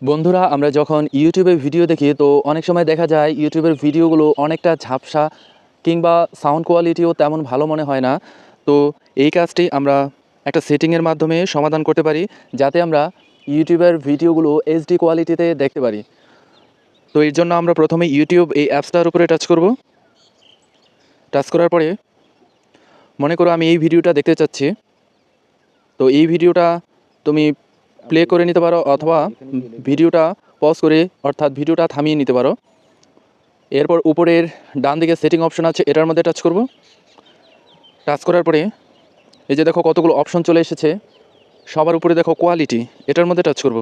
বন্ধুরা, আমরা যখন ইউটিউবে ভিডিও দেখি তো অনেক সময় দেখা যায় ইউটিউবের ভিডিওগুলো অনেকটা ঝাপসা কিংবা সাউন্ড কোয়ালিটিও তেমন ভালো মনে হয় না। তো এই কাজটি আমরা একটা সেটিংয়ের মাধ্যমে সমাধান করতে পারি, যাতে আমরা ইউটিউবের ভিডিওগুলো এইচডি কোয়ালিটিতে দেখতে পারি। তো এর জন্য আমরা প্রথমে ইউটিউব এই অ্যাপসটার উপরে টাচ করব। টাচ করার পরে মনে করো আমি এই ভিডিওটা দেখতে চাচ্ছি। তো এই ভিডিওটা তুমি প্লে করে নিতে পারো অথবা ভিডিওটা পজ করে অর্থাৎ ভিডিওটা থামিয়ে নিতে পারো। এরপর উপরের ডান দিকে সেটিং অপশন আছে, এটার মধ্যে টাচ করব। টাচ করার পরে এই যে দেখো কতগুলো অপশন চলে এসেছে। সবার উপরে দেখো কোয়ালিটি, এটার মধ্যে টাচ করব।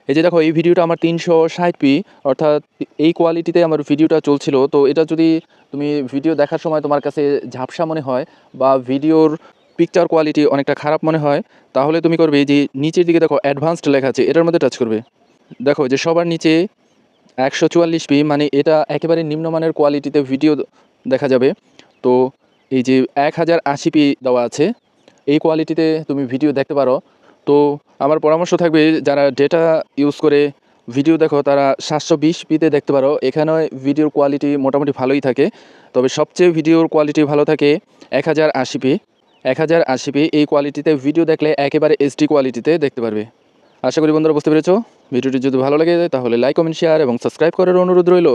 এই যে দেখো এই ভিডিওটা আমার 360p, অর্থাৎ এই কোয়ালিটিতে আমার ভিডিওটা চলছিল। তো এটা যদি তুমি ভিডিও দেখার সময় তোমার কাছে ঝাপসা মনে হয় বা ভিডিওর পিকচার কোয়ালিটি অনেকটা খারাপ মনে হয়, তাহলে তুমি করবে এই যে নিচের দিকে দেখো অ্যাডভান্সড লেখা আছে, এটার মধ্যে টাচ করবে। দেখো যে সবার নিচে 144p, মানে এটা একেবারে নিম্নমানের কোয়ালিটিতে ভিডিও দেখা যাবে। তো এই যে 1080p দেওয়া আছে, এই কোয়ালিটিতে তুমি ভিডিও দেখতে পারো। তো আমার পরামর্শ থাকবে, যারা ডেটা ইউজ করে ভিডিও দেখো তারা 720pতে দেখতে পারো। এখানে ভিডিওর কোয়ালিটি মোটামুটি ভালোই থাকে, তবে সবচেয়ে ভিডিওর কোয়ালিটি ভালো থাকে 1080p। 1080p এই কোয়ালিটিতে ভিডিও দেখলে একেবারে এইচডি কোয়ালিটিতে দেখতে পারবে। আশা করি বন্ধুরা বুঝতে পেরেছো। ভিডিওটি যদি ভালো লাগে তাহলে লাইক, কমেন্ট, শেয়ার এবং সাবস্ক্রাইব করার অনুরোধ রইল।